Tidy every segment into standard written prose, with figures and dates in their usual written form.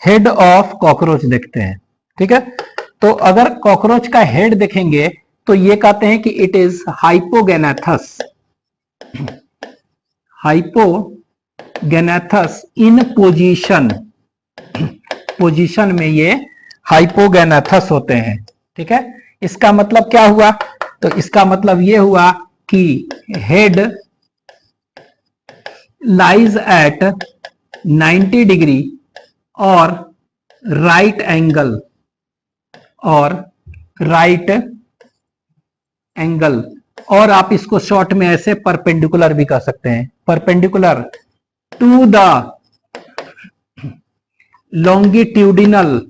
Head of cockroach देखते हैं। ठीक है, तो अगर कॉकरोच का हेड देखेंगे तो ये कहते हैं कि it is hypognathous, hypognathous in position, position में ये हाइपोगेनेथस होते हैं। ठीक है, इसका मतलब क्या हुआ? तो इसका मतलब ये हुआ कि हेड लाइज एट 90 डिग्री और राइट एंगल, और राइट एंगल, और आप इसको शॉर्ट में ऐसे परपेंडिकुलर भी कह सकते हैं, perpendicular to the longitudinal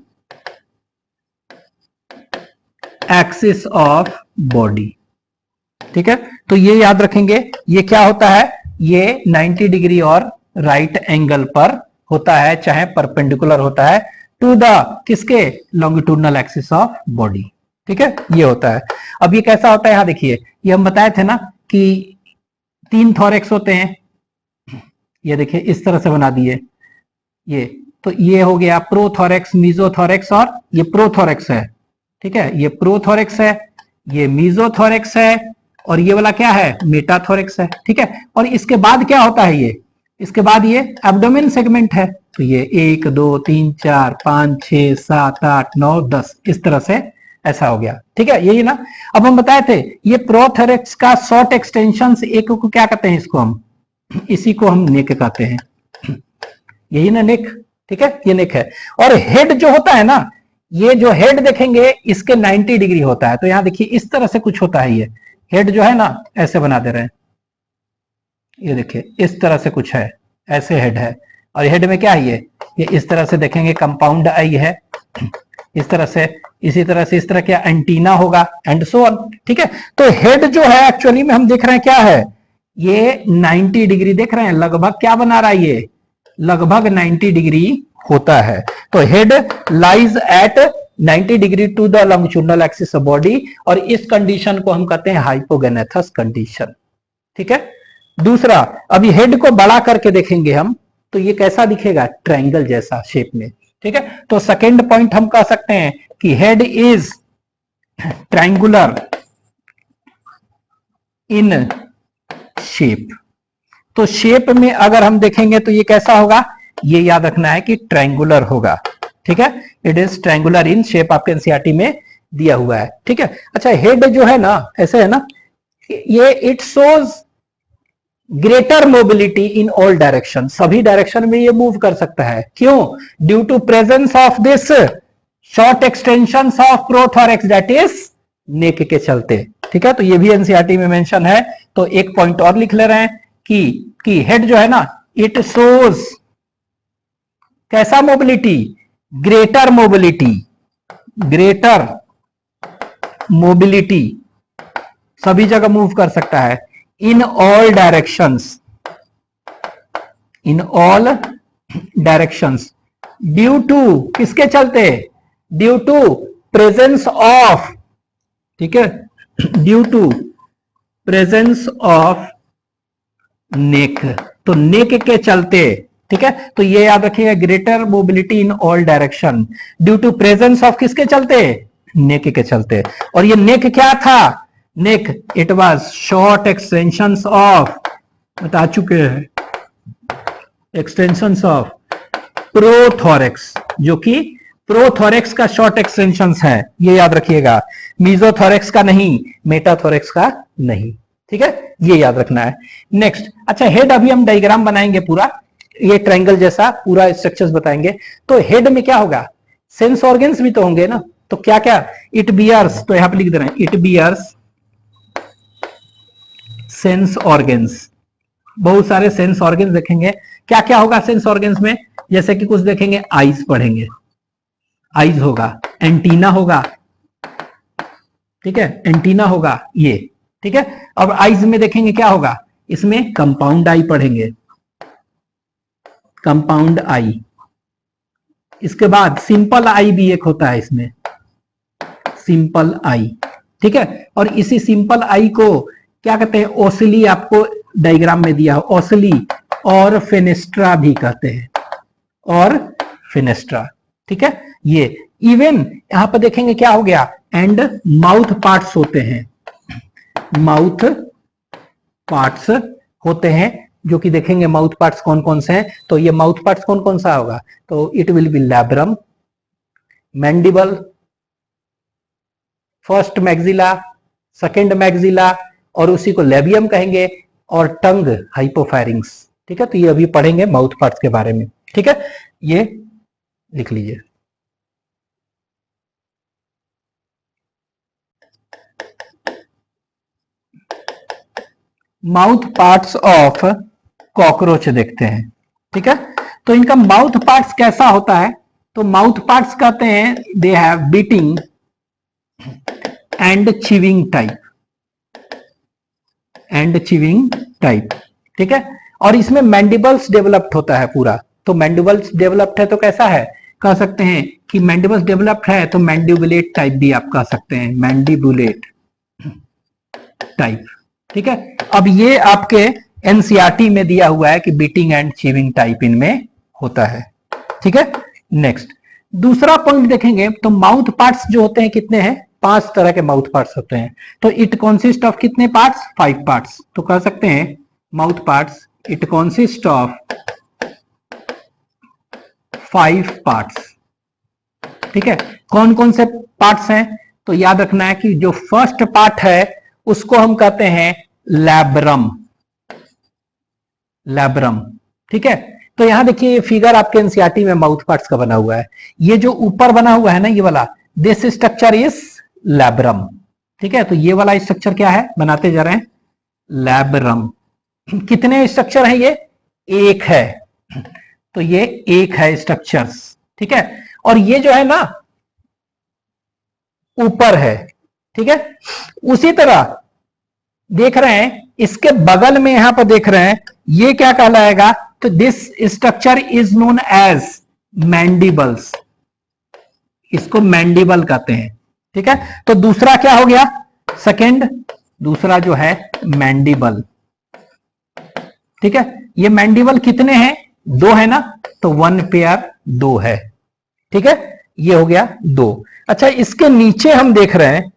axis of body. ठीक है, तो ये याद रखेंगे, ये क्या होता है, ये 90 डिग्री और राइट एंगल पर होता है, चाहे परपेंडिकुलर होता है टू द किसके, लॉन्गिट्यूडिनल एक्सिस ऑफ बॉडी। ठीक है, ये होता है। अब ये कैसा होता है, यहां देखिए, ये हम बताए थे ना कि 3 थॉरेक्स होते हैं, ये देखिए इस तरह से बना दिए, ये तो ये हो गया प्रोथोरेक्स, मीजोथोरेक्स, और ये प्रोथोरेक्स है। ठीक है, ये प्रोथोरेक्स है, ये मीजोथोरेक्स है, और ये वाला क्या है, मेटाथोरेक्स है। ठीक है, और इसके बाद क्या होता है, ये इसके बाद ये एब्डोमेन सेगमेंट है, तो ये 1 2 3 4 5 6 7 8 9 10 इस तरह से ऐसा हो गया। ठीक है, यही ना। अब हम बताए थे ये प्रोथोरेक्स का शॉर्ट एक्सटेंशन, एक को क्या कहते हैं, इसको हम, इसी को हम नेक कहते हैं, यही ना नेक। ठीक है, ये नेक है। और हेड जो होता है ना, ये जो हेड देखेंगे इसके 90 डिग्री होता है, तो यहां देखिए इस तरह से कुछ होता है, ये हेड जो है ना ऐसे बना दे रहे हैं, ये देखिए इस तरह से कुछ है, ऐसे हेड है, और हेड में क्या है, ये इस तरह से देखेंगे कंपाउंड आई है, इस तरह से, इसी तरह से इस तरह क्या एंटीना होगा, एंड सो ऑन। ठीक है, तो हेड जो है एक्चुअली में हम देख रहे हैं क्या है, ये 90 डिग्री देख रहे हैं, लगभग क्या बना रहा है, ये लगभग 90 डिग्री होता है। तो head lies at 90 degree to the longitudinal axis of body, और इस कंडीशन को हम कहते हैं हाइपोगेनेथस कंडीशन। ठीक है, दूसरा, अभी हेड को बड़ा करके देखेंगे हम, तो ये कैसा दिखेगा, ट्रायंगल जैसा शेप में। ठीक है, तो सेकेंड पॉइंट हम कह सकते हैं कि head is triangular in shape. तो शेप में अगर हम देखेंगे तो ये कैसा होगा, ये याद रखना है कि ट्रायंगुलर होगा। ठीक है, it is triangular in shape, आपके एनसीईआरटी में दिया हुआ है। ठीक है, अच्छा हेड जो है ना ऐसे है ना, ये it shows greater mobility in all direction, सभी डायरेक्शन में ये मूव कर सकता है। क्यों? Due to presence of this short extension of prothorax, that is neck के चलते। ठीक है, तो ये भी एनसीईआरटी में मेंशन है। तो एक पॉइंट और लिख ले रहे हैं कि हेड जो है ना, इट शोज कैसा mobility, greater mobility, greater mobility, सभी जगह मूव कर सकता है, in all directions, in all directions, due to किसके चलते, ड्यू टू प्रेजेंस ऑफ, ठीक है, due to presence of neck, तो नेक के चलते। ठीक है, तो ये याद रखिएगा, greater mobility in all direction due to presence of किसके चलते, नेक के चलते। और ये नेक क्या था, neck it was short extensions of, बता चुके हैं, एक्सटेंशंस ऑफ प्रोथोरेक्स, जो कि प्रोथोरेक्स का शॉर्ट एक्सटेंशंस है, ये याद रखिएगा, मीजोथोरेक्स का नहीं, मेटाथोरेक्स का नहीं। ठीक है, ये याद रखना है। नेक्स्ट, अच्छा हेड अभी हम डायग्राम बनाएंगे पूरा, ये ट्रायंगल जैसा पूरा स्ट्रक्चर्स बताएंगे। तो हेड में क्या होगा, सेंस ऑर्गन्स भी तो होंगे ना, तो क्या क्या, इट बियर्स, तो यहां पे लिख दे रहे हैं, इट बियर्स सेंस ऑर्गन्स, बहुत सारे सेंस ऑर्गन्स देखेंगे। क्या क्या होगा सेंस ऑर्गन्स में, जैसे कि कुछ देखेंगे, आईज पढ़ेंगे, आईज होगा, एंटीना होगा, ठीक है, एंटीना होगा ये। ठीक है, अब आईज में देखेंगे क्या होगा, इसमें कंपाउंड आई पढ़ेंगे, कंपाउंड आई। इसके बाद सिंपल आई भी एक होता है इसमें, सिंपल आई। ठीक है, और इसी सिंपल आई को क्या कहते हैं, ओसिली, आपको डायग्राम में दिया हो, ओसिली और फेनेस्ट्रा भी कहते हैं, और फेनेस्ट्रा। ठीक है, ये इवन यहां पर देखेंगे क्या हो गया, एंड माउथ पार्ट्स होते हैं, माउथ पार्ट्स होते हैं, जो कि देखेंगे माउथ पार्ट्स कौन कौन से हैं। तो ये माउथ पार्ट्स कौन कौन सा होगा, तो it will be labrum, mandible, first maxilla, second maxilla, और उसी को लेबियम कहेंगे, और टंग हाइपोफैरिंग्स। ठीक है, तो ये अभी पढ़ेंगे माउथ पार्ट्स के बारे में। ठीक है, ये लिख लीजिए। माउथ पार्ट्स ऑफ कॉकरोच देखते हैं। ठीक है, तो इनका माउथ पार्ट्स कैसा होता है, तो माउथ पार्ट्स कहते हैं they have beating and chewing type, and chewing type. ठीक है, और इसमें मैंडिबल्स डेवलप्ड होता है पूरा। तो मैंडिबल्स डेवलप्ड है तो कैसा है, कह सकते हैं कि मैंडिबल्स डेवलप्ड है तो मैंडिबुलेट टाइप भी आप कह सकते हैं, मैंडिबुलेट टाइप। ठीक है, अब ये आपके एनसीईआरटी में दिया हुआ है कि बीटिंग एंड चीविंग टाइप इनमें होता है। ठीक है, नेक्स्ट दूसरा पॉइंट देखेंगे तो माउथ पार्ट्स जो होते हैं कितने हैं, 5 तरह के माउथ पार्ट्स होते हैं। तो इट कॉन्सिस्ट ऑफ कितने पार्ट्स, 5 पार्ट्स। तो कह सकते हैं mouth parts it consist of 5 parts. ठीक है, कौन कौन से पार्ट्स हैं, तो याद रखना है कि जो फर्स्ट पार्ट है उसको हम कहते हैं लैब्रम, लैब्रम। ठीक है, तो यहां देखिए ये फिगर आपके एनसीईआरटी में माउथ पार्ट्स का बना हुआ है। ये जो ऊपर बना हुआ है ना ये वाला, दिस स्ट्रक्चर इज लैब्रम। ठीक है, तो ये वाला स्ट्रक्चर क्या है, बनाते जा रहे हैं लैब्रम। कितने स्ट्रक्चर है, ये एक है, तो ये एक है स्ट्रक्चर्स। ठीक है, और ये जो है ना ऊपर है। ठीक है, उसी तरह देख रहे हैं इसके बगल में यहां पर देख रहे हैं ये क्या कहलाएगा, तो this structure is known as mandibles, इसको मैंडिबल कहते हैं। ठीक है, तो दूसरा क्या हो गया, सेकंड, दूसरा जो है मैंडिबल। ठीक है, ये मैंडिबल कितने हैं, 2 है ना, तो 1 पेयर 2 है। ठीक है, ये हो गया 2। अच्छा, इसके नीचे हम देख रहे हैं,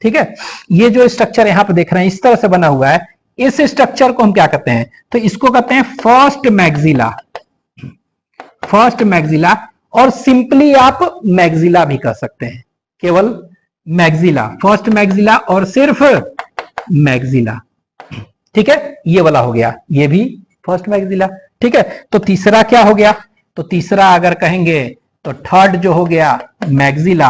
ठीक है, ये जो स्ट्रक्चर यहां पे देख रहे हैं इस तरह से बना हुआ है, इस स्ट्रक्चर को हम क्या कहते हैं, तो इसको कहते हैं फर्स्ट मैक्सिला, फर्स्ट मैक्सिला, और सिंपली आप मैक्सिला भी कह सकते हैं, केवल मैक्सिला, फर्स्ट मैक्सिला और सिर्फ मैक्सिला। ठीक है, ये वाला हो गया, ये भी फर्स्ट मैक्सिला। ठीक है, तो तीसरा क्या हो गया, तो तीसरा अगर कहेंगे तो थर्ड जो हो गया मैक्सिला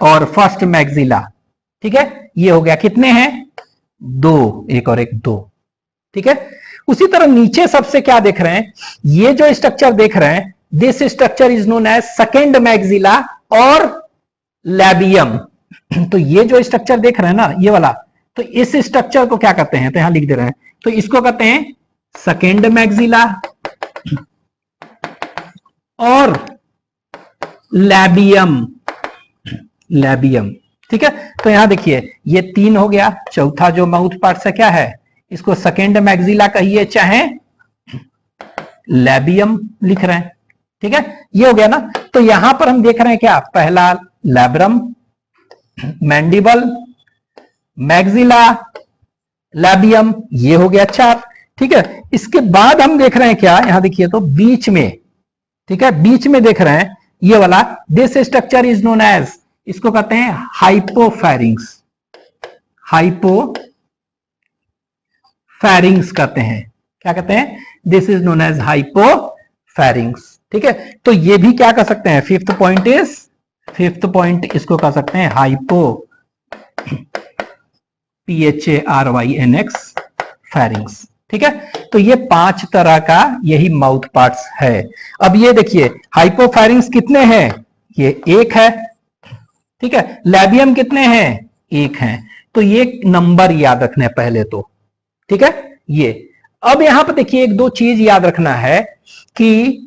और फर्स्ट मैक्सिला। ठीक है, ये हो गया, कितने हैं, 2, एक और एक 2। ठीक है, उसी तरह नीचे सबसे क्या देख रहे हैं, ये जो स्ट्रक्चर देख रहे हैं, this structure is known as second maxilla और लैबियम। तो ये जो स्ट्रक्चर देख रहे हैं ना ये वाला, तो इस स्ट्रक्चर को क्या कहते हैं, तो यहां लिख दे रहे हैं, तो इसको कहते हैं सेकेंड मैक्सिला और लैबियम, लैबियम। ठीक है, तो यहां देखिए ये 3 हो गया, चौथा जो माउथ पार्ट है क्या है, इसको सेकेंड मैक्सिला कहिए चाहे लैबियम लिख रहे हैं। ठीक है, ये हो गया ना, तो यहां पर हम देख रहे हैं क्या, पहला लैब्रम, मैंडिबल, मैक्सिला, लैबियम, ये हो गया 4। ठीक है, इसके बाद हम देख रहे हैं क्या, यहां देखिए तो बीच में, ठीक है, बीच में देख रहे हैं ये वाला, this structure is known as, इसको कहते हैं हाइपोफैरिंग्स, हाइपोफैरिंग्स कहते हैं, क्या कहते हैं, दिस इज नोन एज हाइपोफैरिंग्स। ठीक है, तो ये भी क्या कह सकते हैं, फिफ्थ पॉइंट इसको कह सकते हैं हाइपो, PHARYNX फैरिंग्स। ठीक है, तो ये 5 तरह का यही माउथ पार्ट्स है। अब ये देखिए हाइपोफैरिंग्स कितने हैं, ये 1 है। ठीक है, लैबियम कितने हैं, 1 है। तो ये नंबर याद रखने पहले तो। ठीक है, ये अब यहां पर देखिए 1-2 चीज याद रखना है कि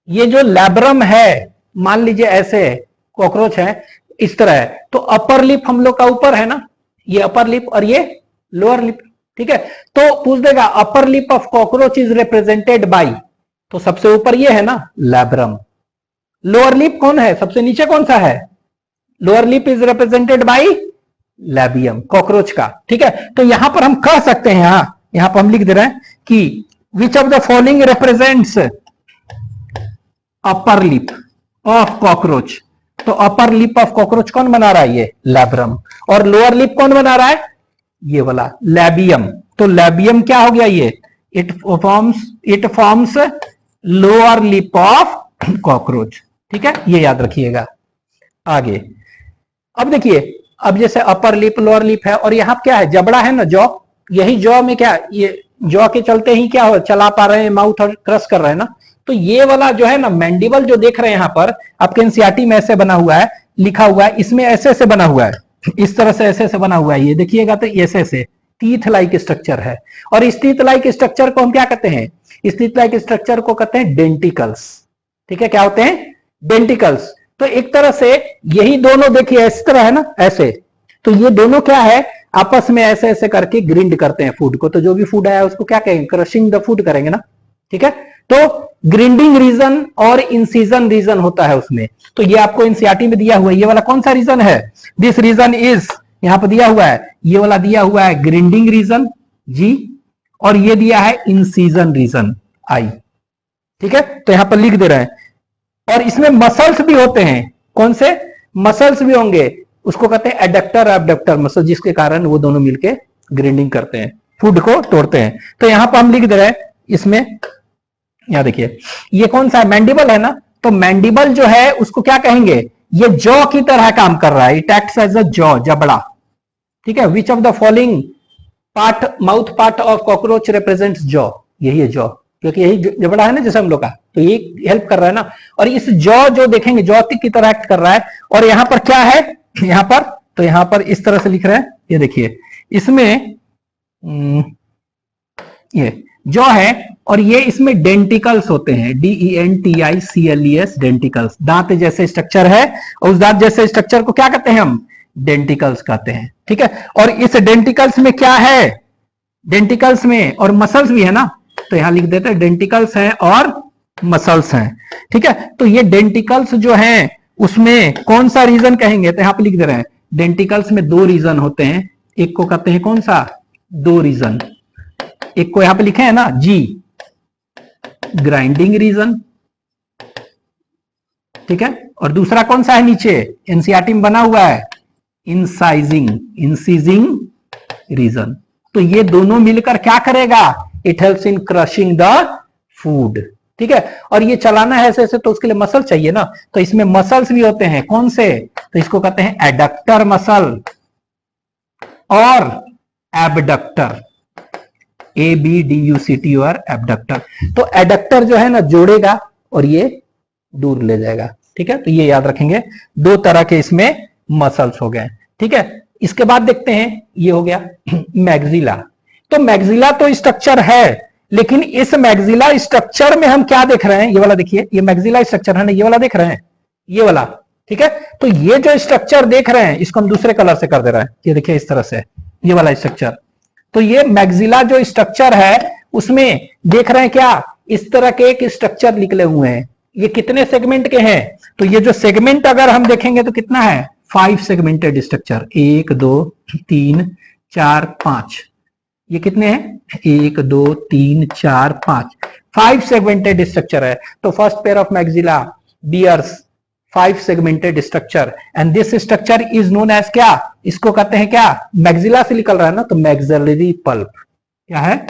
ये जो लैब्रम है, मान लीजिए ऐसे कॉकरोच है इस तरह है, तो अपर लिप हम लोग का ऊपर है ना, ये अपर लिप और ये लोअर लिप। ठीक है, तो पूछ देगा upper lip of cockroach is represented by, तो सबसे ऊपर ये है ना लैब्रम। लोअर लिप कौन है, सबसे नीचे कौन सा है? Lower lip is represented by लैबियम, cockroach का। ठीक है, तो यहां पर हम कह सकते हैं, यहां पर हम लिख दे रहे हैं कि विच of the following represents upper lip of cockroach. तो अपर लिप ऑफ कॉकरोच कौन बना रहा है? ये लैब्रम। और लोअर लिप कौन बना रहा है? ये वाला लैबियम। तो लैबियम क्या हो गया? ये it forms lower lip of cockroach. ठीक है, ये याद रखिएगा। आगे अब देखिए, अब जैसे अपर लिप लोअर लिप है, और यहां क्या है? जबड़ा है ना, जॉ। यही जॉ में क्या, ये जॉ के चलते ही क्या हो, चला पा रहे हैं माउथ और क्रश कर रहे हैं ना। तो ये वाला जो है ना मैंडिबल जो देख रहे हैं यहां पर आपके एनसीईआरटी में ऐसे बना हुआ है, लिखा हुआ है, इसमें ऐसे ऐसे बना हुआ है, इस तरह से ऐसे ऐसे बना हुआ है। ये देखिएगा तो ऐसे ऐसे टीथ लाइक स्ट्रक्चर है। और इस टीथ लाइक स्ट्रक्चर को हम क्या कहते हैं? इस टीथ लाइक स्ट्रक्चर को कहते हैं डेंटिकल्स। ठीक है, क्या होते हैं? डेंटिकल्स। तो एक तरह से यही दोनों देखिए इस तरह है ना, ऐसे। तो ये दोनों क्या है? आपस में ऐसे ऐसे करके ग्रिंड करते हैं फूड को। तो जो भी फूड आया उसको क्या कहेंगे? क्रशिंग द फूड करेंगे ना। ठीक है, तो ग्रिंडिंग रीजन और इंसीजन रीजन होता है उसमें। तो ये आपको एनसीईआरटी में दिया हुआ है। ये वाला कौन सा रीजन है? दिस रीजन इज, यहां पर दिया हुआ है, ये वाला दिया हुआ है ग्रिंडिंग रीजन जी, और ये दिया है इंसीजन रीजन आई। ठीक है, तो यहां पर लिख दे रहे हैं। और इसमें मसल्स भी होते हैं। कौन से मसल्स भी होंगे? उसको कहते हैं एडक्टर एबडक्टर मसल, जिसके कारण वो दोनों मिलके ग्रिंडिंग करते हैं, फूड को तोड़ते हैं। तो यहां पर हम लिख दे रहे हैं इसमें, यहां देखिए ये कौन सा है? मैंडिबल है ना। तो मैंडिबल जो है उसको क्या कहेंगे? ये जॉ की तरह काम कर रहा है, it acts as a jaw, जबड़ा। ठीक है, which of the following part, mouth part of cockroach represents jaw? यही है जॉ, क्योंकि यही जबड़ा है ना जैसे हम लोग का, तो ये हेल्प कर रहा है ना। और इस जॉ जो देखेंगे जॉ की तरह एक्ट कर रहा है। और यहां पर क्या है? यहां पर, तो यहां पर इस तरह से लिख रहे हैं, ये देखिए इसमें ये जॉ है, और ये इसमें डेंटिकल्स होते हैं, DENTICLES, डेंटिकल्स। दांत जैसे स्ट्रक्चर है, और उस दांत जैसे स्ट्रक्चर को क्या कहते हैं हम? डेंटिकल्स कहते हैं। ठीक है, और इस डेंटिकल्स में क्या है? डेंटिकल्स में और मसल्स भी है ना। तो यहां लिख देते हैं डेंटिकल्स हैं और मसल्स हैं। ठीक है, तो ये डेंटिकल्स जो हैं उसमें कौन सा रीजन कहेंगे? तो यहां पे लिख दे रहे हैं डेंटिकल्स में दो रीजन होते हैं। एक को कहते हैं कौन सा? दो रीजन। एक को यहां पे लिखे हैं ना जी, ग्राइंडिंग रीजन। ठीक है, और दूसरा कौन सा है नीचे एनसीईआरटी में बना हुआ है? इंसीजिंग रीजन। तो ये दोनों मिलकर क्या करेगा? It helps in crushing the food. ठीक है, और ये चलाना है ऐसे ऐसे, तो उसके लिए मसल चाहिए ना। तो इसमें मसल्स भी होते हैं। कौन से? तो इसको कहते हैं एडक्टर मसल और एबडक्टर, ABDUCT और एबडक्टर। तो एडक्टर जो है ना जोड़ेगा और ये दूर ले जाएगा। ठीक है, तो ये याद रखेंगे, दो तरह के इसमें मसल्स हो गए। ठीक है, इसके बाद देखते हैं, ये हो गया मैग्जिला। तो मैग्जिला तो स्ट्रक्चर है, लेकिन इस मैग्जिला स्ट्रक्चर में हम क्या देख रहे हैं? ये वाला देखिए, ये मैग्जिला स्ट्रक्चर है ना, ये वाला देख रहे हैं, ये वाला। ठीक है, तो ये जो स्ट्रक्चर देख रहे हैं इसको हम दूसरे कलर से कर दे रहे हैं। ये देखिए इस तरह से, ये वाला स्ट्रक्चर। तो ये मैग्जिला जो स्ट्रक्चर है उसमें देख रहे हैं क्या? इस तरह के एक स्ट्रक्चर निकले हुए हैं। ये कितने सेगमेंट के हैं? तो ये जो सेगमेंट अगर हम देखेंगे तो कितना है? 5 सेगमेंटेड स्ट्रक्चर। 1 2 3 4 5। ये कितने हैं? 1 2 3 4 5, 5 सेगमेंटेड स्ट्रक्चर है। तो first pair of maxilla bears 5 segmented structure, and this structure is known as क्या? इसको कहते हैं क्या? मैग्जिला से निकल रहा है ना, तो मैग्जिलरी पल्प। क्या है?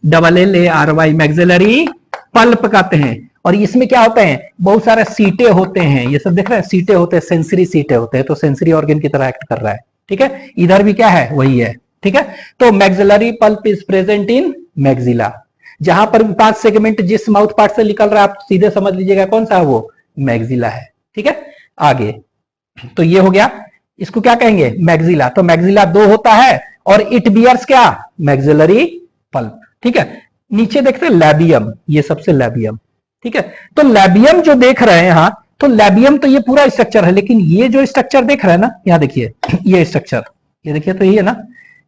MAXILLARY, मैग्जिलरी पल्प कहते हैं। और इसमें क्या होते हैं? बहुत सारे सीटे होते हैं। ये सब देख रहे हैं, सीटे होते हैं, सेंसरी सीटे होते हैं। तो सेंसरी ऑर्गन की तरह एक्ट कर रहा है। ठीक है, इधर भी क्या है? वही है। ठीक है, तो maxillary pulp is present in maxilla. जहां पर 5 सेगमेंट जिस माउथ पार्ट से निकल रहा है, आप सीधे समझ लीजिएगा कौन सा है वो? मैग्जिला है। ठीक है, आगे तो ये हो गया, इसको क्या कहेंगे? मैग्जिला। तो मैग्जिला 2 होता है, और इट बियर्स क्या? Maxillary pulp. ठीक है, नीचे देखते हैं लैबियम, ये सबसे लैबियम। ठीक है, तो लैबियम जो देख रहे हैं यहां, तो लैबियम तो ये पूरा स्ट्रक्चर है, लेकिन ये जो स्ट्रक्चर देख रहे हैं ना, यहां देखिए ये स्ट्रक्चर, ये देखिए, तो ये है ना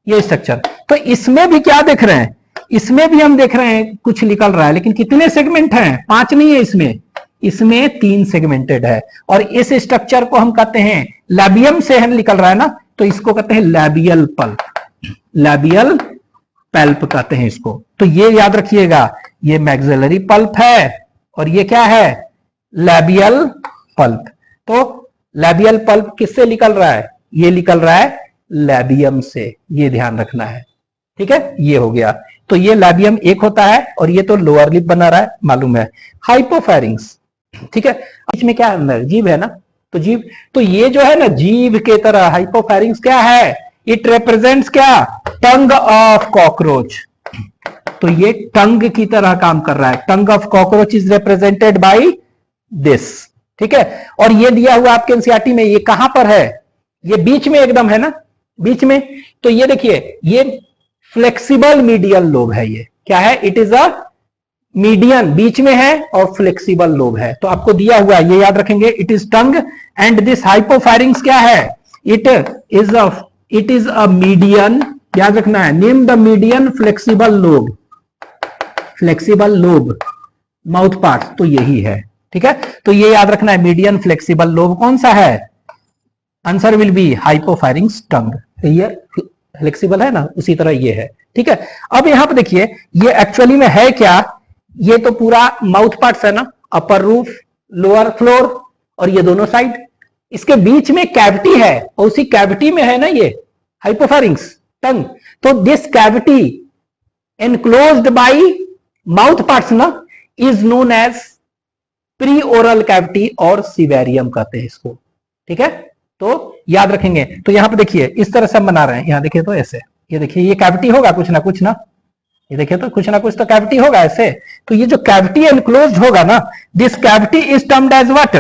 ये स्ट्रक्चर। तो इसमें भी क्या देख रहे हैं? इसमें भी हम देख रहे हैं कुछ निकल रहा है, लेकिन कितने सेगमेंट हैं? 5 नहीं है इसमें, इसमें 3 सेगमेंटेड है। और इस स्ट्रक्चर को हम कहते हैं, लैबियम से है निकल रहा है ना, तो इसको कहते हैं लैबियल पल्प, लैबियल पल्प कहते हैं इसको। तो ये याद रखिएगा, ये मैक्सिलरी पल्प है और ये क्या है? Labial pulp. तो लैबियल पल्प किससे निकल रहा है? ये निकल रहा है लैबियम से, ये ध्यान रखना है, ठीक है। ये हो गया, तो ये लैबियम एक होता है और ये तो लोअर लिप बना रहा है, मालूम है। हाइपोफैरिंग्स, ठीक है, बीच में क्या है? अंदर जीभ है ना, तो जीभ, तो ये जो है ना जीभ के तरह हाइपोफैरिंग्स क्या है? इट रिप्रेजेंट्स क्या? Tongue of cockroach. तो ये टंग की तरह काम कर रहा है। Tongue of cockroach is represented by this, ठीक है। और ये दिया हुआ आपके एनसीईआरटी में, ये कहां पर है? ये बीच में एकदम है ना, बीच में। तो ये देखिए, ये फ्लेक्सिबल मीडियल लोब है। ये क्या है? इट इज अ मीडियन, बीच में है और फ्लेक्सिबल लोब है। तो आपको दिया हुआ है, ये याद रखेंगे, it is tongue and this hypopharynx क्या है? इट इज अ मीडियन, याद रखना है, name the median flexible lobe, flexible lobe mouth part, तो यही है, ठीक है। तो ये याद रखना है, मीडियन फ्लेक्सिबल लोब कौन सा है? आंसर विल बी हाइपोफैरिंग्स टंग। ये फ्लेक्सिबल है ना, उसी तरह ये है, ठीक है। अब यहां पर देखिए, ये एक्चुअली में है क्या? ये तो पूरा माउथ पार्ट्स है ना, अपर रूफ, लोअर फ्लोर, और ये दोनों साइड, इसके बीच में कैविटी है और उसी कैविटी में है ना ये हाइपोफैरिंग्स टंग। तो this cavity enclosed by mouth parts ना is known as pre oral cavity और सिवेरियम कहते हैं इसको, ठीक है। तो याद रखेंगे। तो यहां पे देखिए, इस तरह से हम बना रहे हैं, यहां देखिए तो ऐसे, ये देखिए ये कैविटी होगा कुछ ना कुछ ना, ये देखिए तो कुछ ना कुछ तो कैविटी होगा ऐसे। तो ये जो कैविटी एनक्लोज्ड होगा ना, this cavity is termed as what?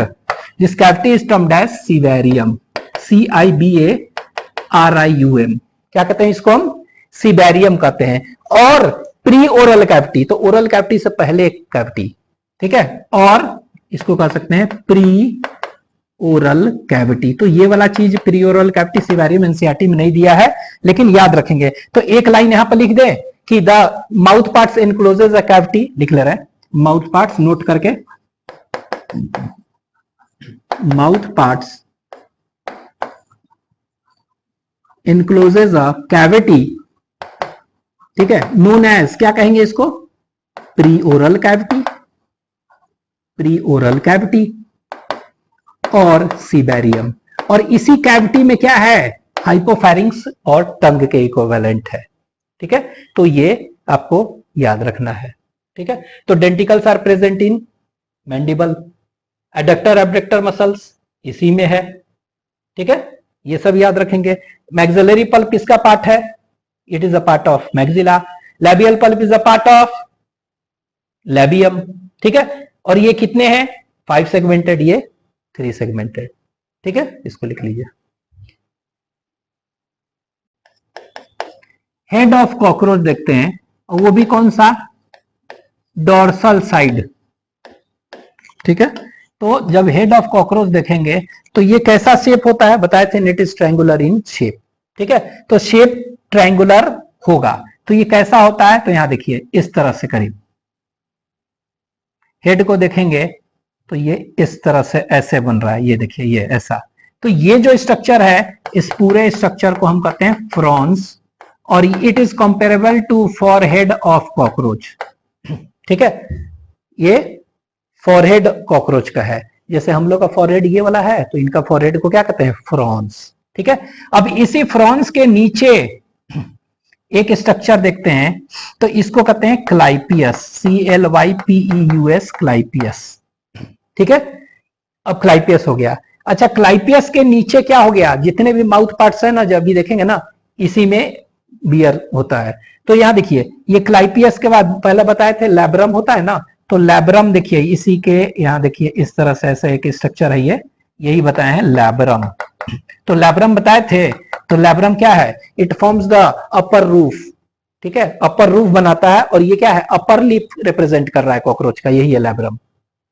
This cavity is termed as cibarium, CIBARIUM, क्या कहते हैं इसको? हम सिवेरियम कहते हैं। और प्री ओरल कैविटी, तो ओरल कैविटी से पहले कैविटी, ठीक है, और इसको कह सकते हैं प्री ओरल कैविटी। तो ये वाला चीज प्री ओरल कैविटी सिवेरियम एनसीईआरटी में नहीं दिया है, लेकिन याद रखेंगे। तो एक लाइन यहां पर लिख दे कि the mouth parts encloses a cavity, लिख ले रहे हैं माउथ पार्ट्स, नोट करके, mouth parts encloses a cavity, ठीक है, नोन एज, क्या कहेंगे इसको? Pre oral cavity, pre oral cavity और सिवेरियम। और इसी कैविटी में क्या है? हाइपोफैरिंग्स और टंग के इक्विवेलेंट है, ठीक है। तो ये आपको याद रखना है, ठीक है। तो denticles are present in mandible, adductor abductor muscles इसी में है, ठीक है, ये सब याद रखेंगे। मैक्सिलरी पल्प किसका पार्ट है? It is a part of maxilla. Labial palp is a part of labium, ठीक है। और ये कितने हैं? 5 सेगमेंटेड, ये 3 सेगमेंटेड, ठीक है, इसको लिख लीजिए। हेड ऑफ कॉकरोच देखते हैं, और वो भी कौन सा? डोर्सल साइड, ठीक है। तो जब हेड ऑफ कॉकरोच देखेंगे तो ये कैसा शेप होता है? बताए थे, it is triangular in shape, ठीक है। तो शेप ट्रायंगुलर होगा। तो ये कैसा होता है? तो यहां देखिए, इस तरह से करीब हेड को देखेंगे तो ये इस तरह से ऐसे बन रहा है, ये देखिए ये ऐसा। तो ये जो स्ट्रक्चर है, इस पूरे स्ट्रक्चर को हम कहते हैं फ्रॉन्स, और it is comparable to forehead of cockroach, ठीक है। ये फॉरहेड कॉकरोच का है, जैसे हम लोग का फॉरहेड ये वाला है, तो इनका फॉरहेड को क्या कहते हैं? फ्रॉन्स, ठीक है। अब इसी फ्रॉन्स के नीचे एक स्ट्रक्चर देखते हैं, तो इसको कहते हैं क्लाइपियस, CLYPEUS, क्लाइपियस, ठीक है। अब क्लाइपियस हो गया। अच्छा, क्लाइपियस के नीचे क्या हो गया? जितने भी माउथ पार्ट्स है ना, जब भी देखेंगे ना, इसी में बियर होता है। तो यहां देखिए, ये क्लाइपियस के बाद पहले बताए थे लैब्रम होता है ना, तो लैब्रम देखिए इसी के यहां देखिए, इस तरह से ऐसा एक स्ट्रक्चर है, ये यही बताए हैं लैब्रम। तो लैब्रम बताए थे, तो लैब्रम क्या है? It forms the upper roof, ठीक है, अपर रूफ बनाता है। और ये क्या है? अपर लिप रिप्रेजेंट कर रहा है कॉकरोच का, यही है लैब्रम,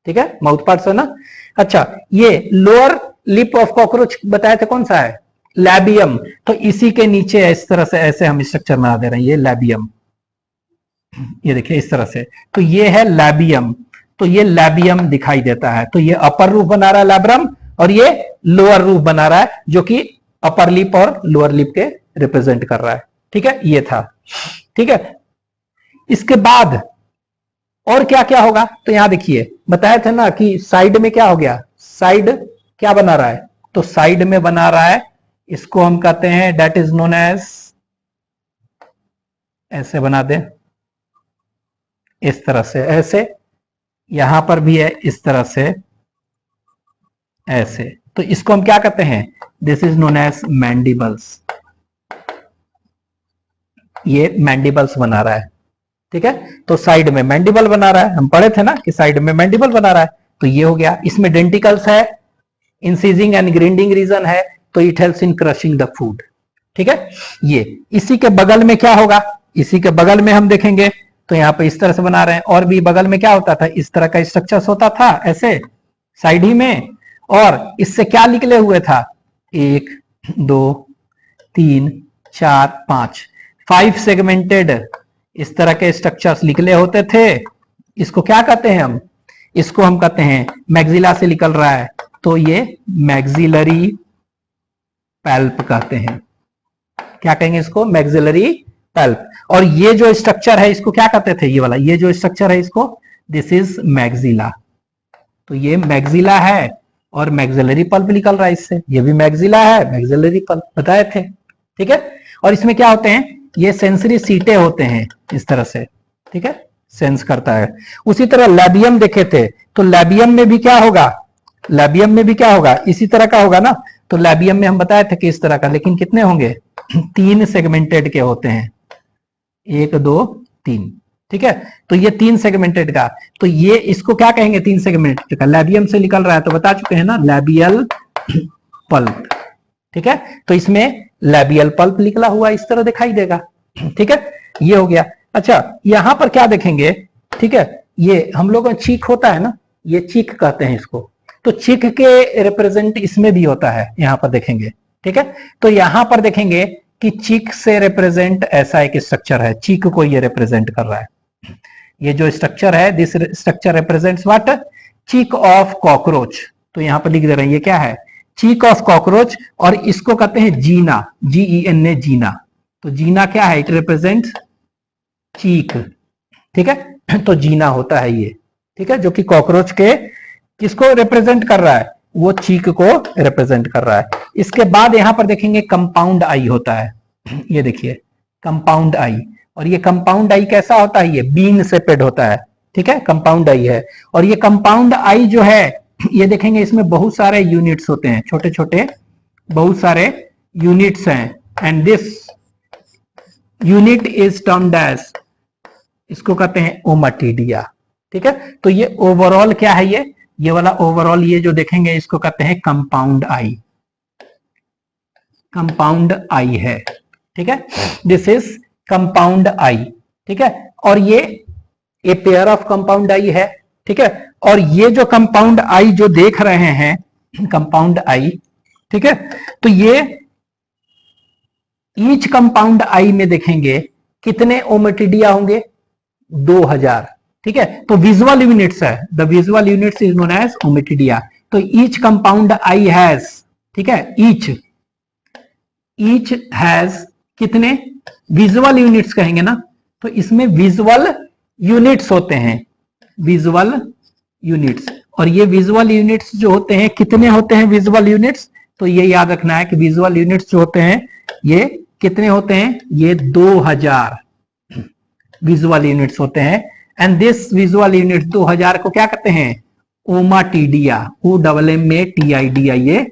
ठीक है, माउथ पार्ट्स है ना। अच्छा, ये लोअर लिप ऑफ कॉकरोच बताए थे कौन सा है? लैबियम। तो इसी के नीचे इस तरह से ऐसे हम स्ट्रक्चर बना दे रहे हैं, ये लैबियम, ये देखिए इस तरह से। तो ये है लैबियम, तो ये लैबियम दिखाई देता है। तो ये अपर रूफ बना रहा है लैब्रम, और ये लोअर रूफ बना रहा है जो कि अपर लिप और लोअर लिप के रिप्रेजेंट कर रहा है। ठीक है, ये था। ठीक है, इसके बाद और क्या क्या होगा, तो यहां देखिए बताया था ना कि साइड में क्या हो गया, साइड क्या बना रहा है, तो साइड में बना रहा है, इसको हम कहते हैं दैट इज नोन एज, ऐसे बना दें इस तरह से, ऐसे यहां पर भी है इस तरह से, ऐसे। तो इसको हम क्या कहते हैं, this is known as mandibles. ये मैंडिबल्स बना रहा है। ठीक है, तो साइड में मैंडिबल बना रहा है, हम पढ़े थे ना कि साइड में मैंडिबल बना रहा है। तो ये हो गया, इसमें डेंटिकल्स है, इंसीजिंग एंड ग्राइंडिंग रीजन है, तो it helps in crushing the food. ठीक है, ये इसी के बगल में क्या होगा, इसी के बगल में हम देखेंगे तो यहाँ पे इस तरह से बना रहे हैं, और भी बगल में क्या होता था, इस तरह का स्ट्रक्चर होता था ऐसे साइड ही में, और इससे क्या निकले हुए था, 1 2 3 4 5 5 सेगमेंटेड इस तरह के स्ट्रक्चर्स निकले होते थे। इसको क्या कहते हैं हम, इसको हम कहते हैं मैग्जिला से निकल रहा है, तो ये मैग्जिलरी पैल्प कहते हैं। क्या कहेंगे इसको, मैग्जिलरी पैल्प। और ये जो स्ट्रक्चर है इसको क्या कहते थे, ये वाला, ये जो स्ट्रक्चर है इसको, दिस इज मैग्जिला। तो ये मैग्जिला है और मैग्जिलरी पल्प निकल रहा है इससे, ये भी मैग्जिला है, मैग्जिलरी पल्प बताए थे। ठीक है, और इसमें क्या होते हैं, ये सेंसरी सीटें होते हैं इस तरह से। ठीक है, सेंस करता है। उसी तरह लैबियम देखे थे, तो लैबियम में भी क्या होगा, लैबियम में भी क्या होगा, इसी तरह का होगा ना। तो लैबियम में हम बताए थे कि इस तरह का, लेकिन कितने होंगे 3 सेगमेंटेड के होते हैं, 1 2 3। ठीक है, तो ये 3 सेगमेंटेड का, तो ये इसको क्या कहेंगे, 3 सेगमेंटेड का, लैबियम से निकल रहा है, तो बता चुके हैं ना, लैबियल पल्प। ठीक है, तो इसमें लैबियल पल्प निकला हुआ इस तरह दिखाई देगा। ठीक है, ये हो गया। अच्छा, यहां पर क्या देखेंगे, ठीक है, ये हम लोग चीक होता है ना, ये चीक कहते हैं इसको, तो चीक के रिप्रेजेंट इसमें भी होता है, यहां पर देखेंगे। ठीक है, तो यहां पर देखेंगे कि चीक से रिप्रेजेंट ऐसा एक स्ट्रक्चर है, चीक को ये रिप्रेजेंट कर रहा है। ये जो स्ट्रक्चर है, this structure represents what, cheek of cockroach. तो यहां पर लिख दे रहे हैं, ये क्या है, चीक ऑफ कॉकरोच, और इसको कहते हैं जीना, GENA, जीना। तो जीना क्या है, इट रिप्रेजेंट्स चीक। ठीक है, तो जीना होता है ये। ठीक है, जो कि कॉकरोच के किसको रिप्रेजेंट कर रहा है, वो चीक को रिप्रेजेंट कर रहा है। इसके बाद यहां पर देखेंगे कंपाउंड आई होता है, ये देखिए कंपाउंड आई, और ये कंपाउंड आई कैसा होता है, ये बीन शेपेड होता है। ठीक है, कंपाउंड आई है, और ये कंपाउंड आई जो है, ये देखेंगे इसमें बहुत सारे यूनिट्स होते हैं, छोटे छोटे बहुत सारे यूनिट्स हैं, and this unit is termed as, इसको कहते हैं ओमाटिडिया। ठीक है, तो ये ओवरऑल क्या है, ये वाला ओवरऑल ये जो देखेंगे इसको कहते हैं कंपाउंड आई, कंपाउंड आई है। ठीक है, दिस इज कंपाउंड आई। ठीक है, और ये ए पेयर ऑफ कंपाउंड आई है। ठीक है, और ये जो कंपाउंड आई जो देख रहे हैं, कंपाउंड आई, ठीक है, तो ये ईच कंपाउंड आई में देखेंगे कितने ओमेटिडिया होंगे, 2000। ठीक है, तो विजुअल यूनिट्स है, the visual units is known as ommatidia. तो ईच कंपाउंड आई हैज, ठीक है, ईच हैज कितने विजुअल यूनिट्स कहेंगे ना, तो इसमें विजुअल यूनिट्स होते हैं, विजुअल यूनिट्स। और ये विजुअल यूनिट्स जो होते हैं कितने होते हैं विजुअल यूनिट्स, तो ये याद रखना है कि विजुअल यूनिट्स जो होते हैं ये कितने होते हैं, ये 2000 विजुअल यूनिट्स होते हैं। एंड दिस विजुअल यूनिट 2000 को क्या कहते हैं, ओमाटिडिया, OMMATIDIA, ये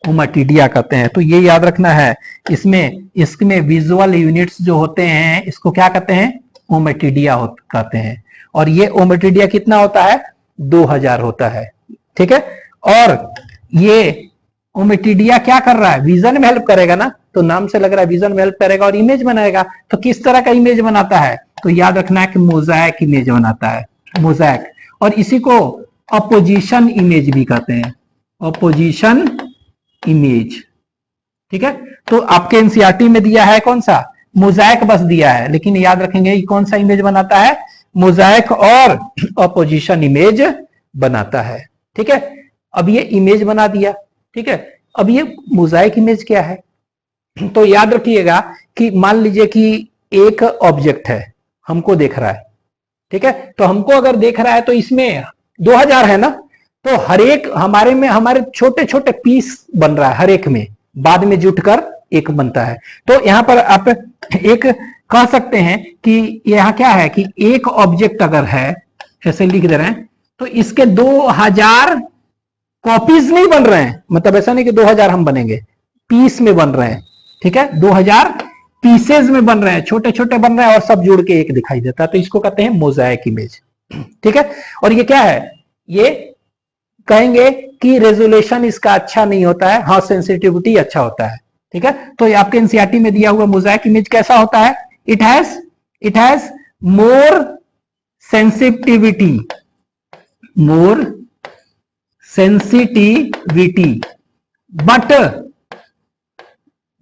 ओमाटिडिया कहते हैं। तो ये याद रखना है, इसमें विजुअल यूनिट्स जो होते हैं इसको क्या कहते हैं, ओमेटिडिया कहते हैं। और ये ओमेटिडिया कितना होता है, 2000 होता है। ठीक है, और ये ओमेटिडिया क्या कर रहा है, विजन में हेल्प करेगा ना, तो नाम से लग रहा है विजन में हेल्प करेगा और इमेज बनाएगा। तो किस तरह का इमेज बनाता है, तो याद रखना है कि मोज़ाइक इमेज बनाता है, मोज़ाइक। और इसी को अपोजिशन इमेज भी कहते हैं, अपोजिशन इमेज। ठीक है, तो आपके एनसीईआरटी में दिया है कौन सा, मोजाइक बस दिया है, लेकिन याद रखेंगे ये कौन सा इमेज बनाता है, मोजाइक और अपोजिशन इमेज बनाता है। ठीक है, अब ये इमेज बना दिया। ठीक है, अब ये मोजाइक इमेज क्या है, तो याद रखिएगा कि मान लीजिए कि एक ऑब्जेक्ट है, हमको देख रहा है। ठीक है, तो हमको अगर देख रहा है तो इसमें 2000 है ना, तो हर एक हमारे छोटे छोटे पीस बन रहा है, हर एक में बाद में जुटकर एक बनता है। तो यहां पर आप एक कह सकते हैं कि यहां क्या है कि एक ऑब्जेक्ट अगर है, ऐसे लिख दे रहे हैं, तो इसके 2000 कॉपीज नहीं बन रहे हैं, मतलब ऐसा नहीं कि 2000 हम बनेंगे, पीस में बन रहे हैं। ठीक है, 2000 पीसेज में बन रहे हैं, छोटे छोटे बन रहे हैं और सब जुड़ के एक दिखाई देता है, तो इसको कहते हैं मोजाइक इमेज। ठीक है, और ये क्या है, ये कहेंगे कि रेजोल्यूशन इसका अच्छा नहीं होता है, हाँ सेंसिटिविटी अच्छा होता है। ठीक है, तो ये आपके एनसीईआरटी में दिया हुआ मोजाइक इमेज कैसा होता है, it has more sensitivity, more sensitivity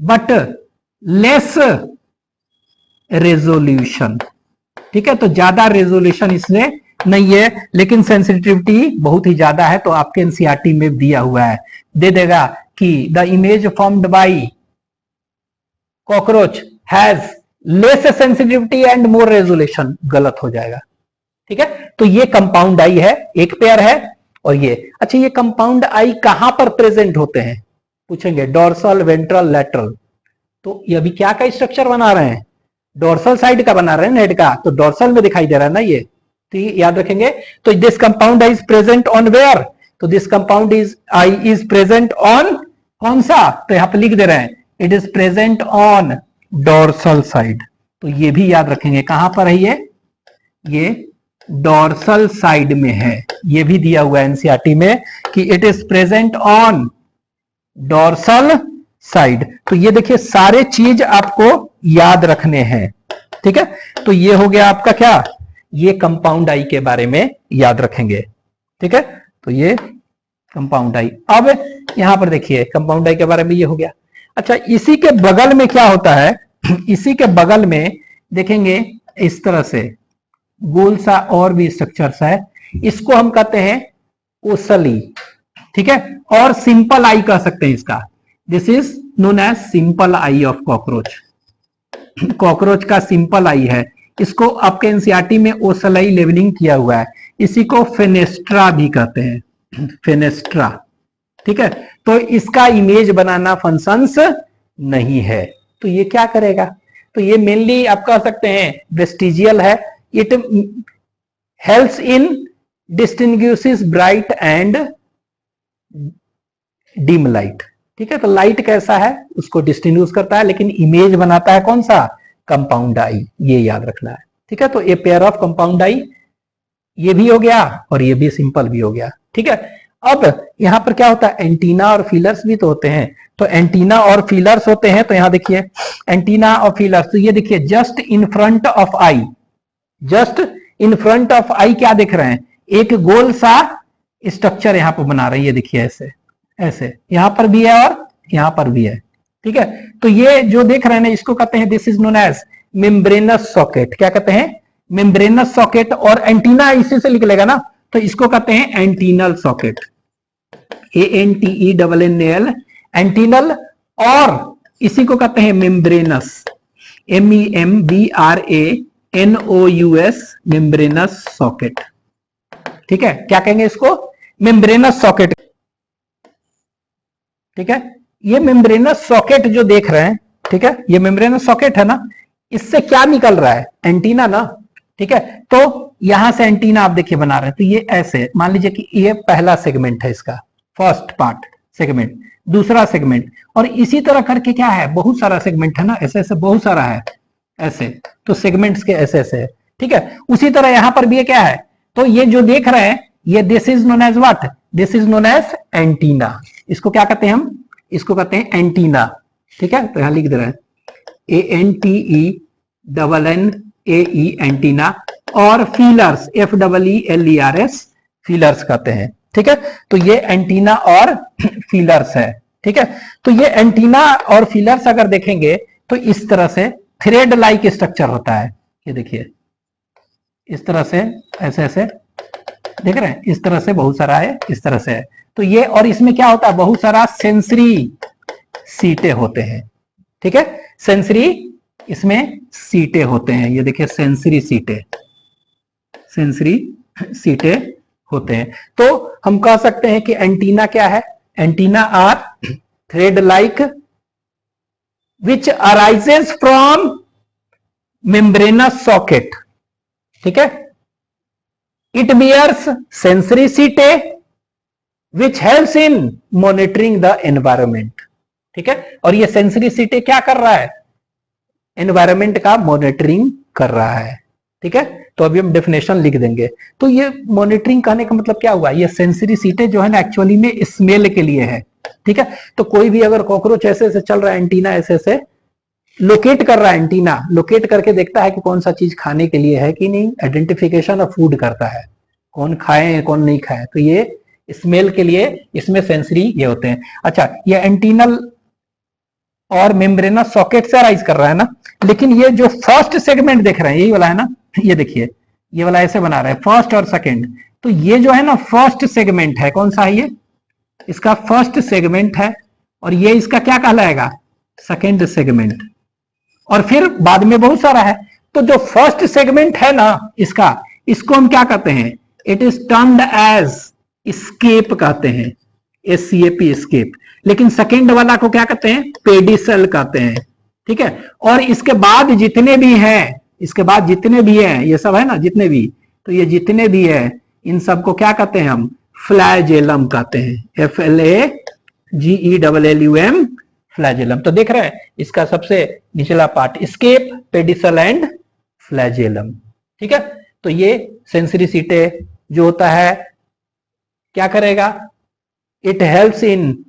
but less resolution. ठीक है, तो ज्यादा रेजोल्यूशन इसमें नहीं है, लेकिन सेंसिटिविटी बहुत ही ज्यादा है, तो आपके एनसीईआरटी में दिया हुआ है, दे देगा कि the image formed by cockroach has less sensitivity and more resolution, गलत हो जाएगा। ठीक है, तो ये कंपाउंड आई है, एक पेयर है, और ये अच्छा, ये कंपाउंड आई कहां पर प्रेजेंट होते हैं पूछेंगे, डोर्सल, वेंट्रल, लैटरल। तो ये अभी क्या का स्ट्रक्चर बना रहे हैं, डोर्सल साइड का बना रहे हैं हेड का, तो डोर्सल में दिखाई दे रहा है ना ये, तो ये याद रखेंगे। तो this compound eye is present on where, तो this compound is present on कौन सा, तो यहां पर लिख दे रहे हैं it is present on dorsal side, तो ये भी याद रखेंगे कहां पर है ये डोर्सल साइड में है, ये भी दिया हुआ है एनसीईआरटी में कि it is present on dorsal side. तो ये देखिए सारे चीज आपको याद रखने हैं। ठीक है, तो ये हो गया आपका क्या, ये कंपाउंड आई के बारे में याद रखेंगे। ठीक है, तो ये कंपाउंड आई। अब यहां पर देखिए कंपाउंड आई के बारे में ये हो गया। अच्छा, इसी के बगल में क्या होता है, इसी के बगल में देखेंगे इस तरह से गोल सा और भी स्ट्रक्चर्स है, इसको हम कहते हैं ओसली। ठीक है, और सिंपल आई कह सकते हैं इसका, this is known as simple eye of cockroach, cockroach का सिंपल आई है, इसको आपके एनसीईआरटी में ओसलाई लेबलिंग किया हुआ है, इसी को फेनेस्ट्रा भी कहते हैं, फेनेस्ट्रा। ठीक है, तो इसका इमेज बनाना फंक्शंस नहीं है, तो ये क्या करेगा, तो ये मेनली आप कह सकते हैं वेस्टिजियल है, it helps in distinguishes bright and dim light. ठीक है, तो लाइट कैसा है उसको डिस्टिंग्विश करता है, लेकिन इमेज बनाता है कौन सा, कंपाउंड आई, ये याद रखना है। ठीक है, तो ए पेयर ऑफ कंपाउंड आई, ये भी हो गया और ये भी सिंपल भी हो गया। ठीक है, अब यहां पर क्या होता है, एंटीना और फीलर्स भी तो होते हैं, तो एंटीना और फीलर्स होते हैं, तो यहां देखिए एंटीना और फीलर्स, तो ये देखिए just in front of eye, just in front of eye क्या देख रहे हैं, एक गोल सा स्ट्रक्चर यहां पर बना रहे हैं, ये देखिए ऐसे ऐसे, यहां पर भी है और यहां पर भी है। ठीक है, तो ये जो देख रहे हैं ना, इसको कहते हैं this is known as membranous socket. क्या कहते हैं, मेम्ब्रेनस सॉकेट, और एंटीना इसी से निकलेगा ना, तो इसको कहते हैं एंटीनल सॉकेट, ANTENNAL, एंटीनल, और इसी को कहते हैं मेम्ब्रेनस, MEMBRANOUS, मेम्ब्रेनस सॉकेट। ठीक है, क्या कहेंगे इसको, मेम्ब्रेनस सॉकेट। ठीक है, ये मेम्ब्रेनस सॉकेट जो देख रहे हैं, ठीक है, ये मेम्ब्रेनस सॉकेट है ना, इससे क्या निकल रहा है, एंटीना ना। ठीक है, तो यहां से एंटीना आप देखिए बना रहे हैं, तो ये ऐसे मान लीजिए कि ये पहला सेगमेंट है इसका, फर्स्ट पार्ट सेगमेंट, दूसरा सेगमेंट, और इसी तरह करके क्या है, बहुत सारा सेगमेंट है ना, ऐसे ऐसे बहुत सारा है ऐसे, तो सेगमेंट्स के ऐसे ऐसे है। ठीक है, उसी तरह यहां पर भी ये क्या है, तो ये जो देख रहे हैं ये this is known as what, this is known as antenna, इसको क्या कहते हैं हम, इसको कहते हैं एंटीना। ठीक है, तो यहां लिख दे रहे हैं ANTENNAE, एंटीना, और फीलर्स, FEELERS, फीलर्स कहते हैं। ठीक है, तो ये एंटीना और फीलर्स है। ठीक है, तो ये एंटीना और फीलर्स अगर देखेंगे तो इस तरह से थ्रेड लाइक स्ट्रक्चर होता है। ये देखिए इस तरह से, ऐसे ऐसे देख रहे हैं, इस तरह से बहुत सारा है, इस तरह से है। तो ये, और इसमें क्या होता है, बहुत सारा सेंसरी सीटें होते हैं। ठीक है, सेंसरी इसमें सीटें होते हैं। ये देखिए सेंसरी सीटें, सेंसरी सीटें होते हैं। तो हम कह सकते हैं कि एंटीना क्या है, antenna are thread like which arises from membranous socket. ठीक है, it bears sensory setae which helps in monitoring the environment. ठीक है, और ये सेंसरी सीटे क्या कर रहा है, एनवायरमेंट का मॉनिटरिंग कर रहा है। ठीक है, तो अभी हम डेफिनेशन लिख देंगे। तो ये मॉनिटरिंग कहने का मतलब क्या हुआ, ये सेंसरी सीटें जो है ना एक्चुअली में स्मेल के लिए है। ठीक है, तो कोई भी अगर कॉकरोच ऐसे ऐसे चल रहा है, एंटीना ऐसे ऐसे लोकेट कर रहा है, एंटीना लोकेट करके देखता है कि कौन सा चीज खाने के लिए है कि नहीं, आइडेंटिफिकेशन ऑफ फूड करता है, कौन खाए कौन नहीं खाए। तो ये स्मेल के लिए इसमें सेंसरी ये होते हैं। अच्छा, ये एंटीनल और मेम्ब्रेनस सॉकेट से अराइज कर रहा है ना, लेकिन ये जो फर्स्ट सेगमेंट देख रहे हैं यही वाला है ना, ये देखिए ये वाला ऐसे बना रहा है फर्स्ट और सेकंड। तो ये जो है ना फर्स्ट सेगमेंट है, कौन सा है ये, इसका फर्स्ट सेगमेंट है, और ये इसका क्या कहलाएगा, सेकंड सेगमेंट, और फिर बाद में बहुत सारा है। तो जो फर्स्ट सेगमेंट है ना इसका, इसको हम क्या कहते हैं, it is termed as scape कहते हैं, एससीएपी स्केप। लेकिन सेकंड वाला को क्या कहते हैं, पेडिसल कहते हैं। ठीक है, और इसके बाद जितने भी हैं, इसके बाद जितने भी हैं, ये सब है ना जितने भी, तो ये जितने भी है इन सबको क्या कहते हैं हम, फ्लैजेलम कहते हैं, FLAGELLUM, फ्लैजेलम। तो देख रहे हैं इसका सबसे निचला part scape, pedicel and flagellum. ठीक है, तो ये सेंसरी सीटे जो होता है क्या करेगा, it helps in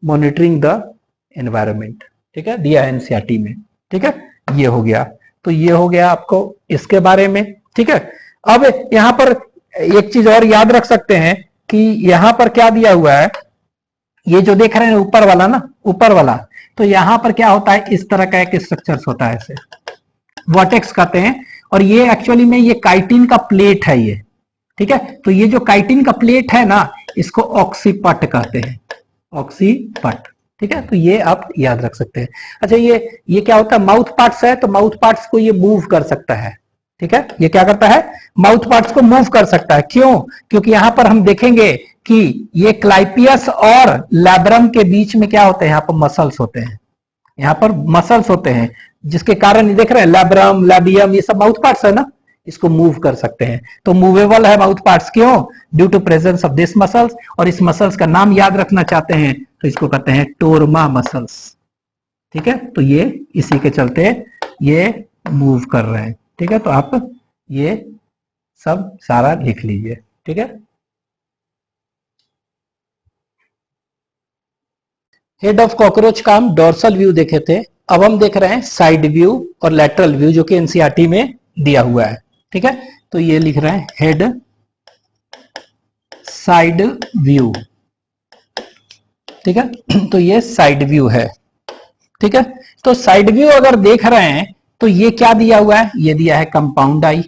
monitoring the environment. ठीक है, दिया है एनसीईआरटी में। ठीक है, ये हो गया। तो ये हो गया आपको इसके बारे में। ठीक है, अब यहां पर एक चीज और याद रख सकते हैं कि यहां पर क्या दिया हुआ है, ये जो देख रहे हैं ऊपर वाला ना, ऊपर वाला, तो यहां पर क्या होता है, इस तरह का एक स्ट्रक्चर होता है, ऐसे वर्टेक्स कहते हैं। और ये एक्चुअली में ये काइटिन का प्लेट है ये। ठीक है, तो ये जो काइटिन का प्लेट है ना, इसको ऑक्सीपट कहते हैं, ऑक्सीपट। ठीक है, तो ये आप याद रख सकते हैं। अच्छा, ये क्या होता है, माउथ पार्ट्स है, तो माउथ पार्ट्स को ये मूव कर सकता है। ठीक है, ये क्या करता है, माउथ पार्ट्स को मूव कर सकता है। क्यों, क्योंकि यहां पर हम देखेंगे कि ये क्लाइपियस और लैब्रम के बीच में क्या होते हैं, यहां पर मसल्स होते हैं, यहां पर मसल्स होते हैं, जिसके कारण देख रहे हैं लैब्रम, लैबियम, ये सब माउथ पार्ट्स है ना, इसको मूव कर सकते हैं। तो मूवेबल है माउथ पार्ट्स, क्यों, due to presence of this muscles. और इस मसल्स का नाम याद रखना चाहते हैं तो इसको कहते हैं टोरमा मसल्स। ठीक है, तो ये इसी के चलते ये मूव कर रहे हैं। ठीक है, तो आप ये सब सारा लिख लीजिए। ठीक है, हेड ऑफ कॉकरोच का हम डोर्सल व्यू देखे थे, अब हम देख रहे हैं साइड व्यू और लैटरल व्यू, जो कि एनसीईआरटी में दिया हुआ है। ठीक है, तो ये लिख रहे हैं हेड साइड व्यू। ठीक है, तो ये साइड व्यू है। ठीक है, तो साइड व्यू अगर देख रहे हैं तो ये क्या दिया हुआ है, ये दिया है compound eye,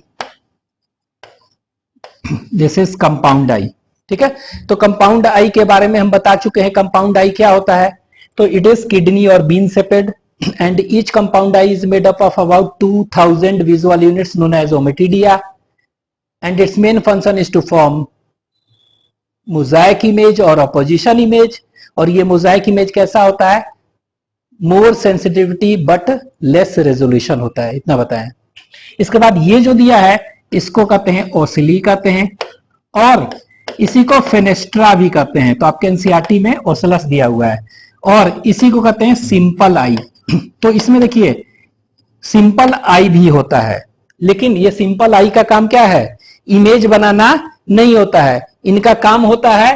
this is compound eye. ठीक है, तो कंपाउंड आई के बारे में हम बता चुके हैं, कंपाउंड आई क्या होता है, तो इट इज किडनी और bean shaped and each compound eye is made up of about 2000 visual units known as ommatidia, and its main function is to form mosaic image और opposition image। और ये mosaic image कैसा होता है, मोर sensitivity but less resolution होता है, इतना बताएं। इसके बाद ये जो दिया है इसको कहते हैं ओसिली कहते हैं, और इसी को फेनेस्ट्रा भी कहते हैं। तो आपके एनसीईआरटी में ओसलस दिया हुआ है, और इसी को कहते हैं सिंपल आई। तो इसमें देखिए सिंपल आई भी होता है, लेकिन ये सिंपल आई का काम क्या है, इमेज बनाना नहीं होता है, इनका काम होता है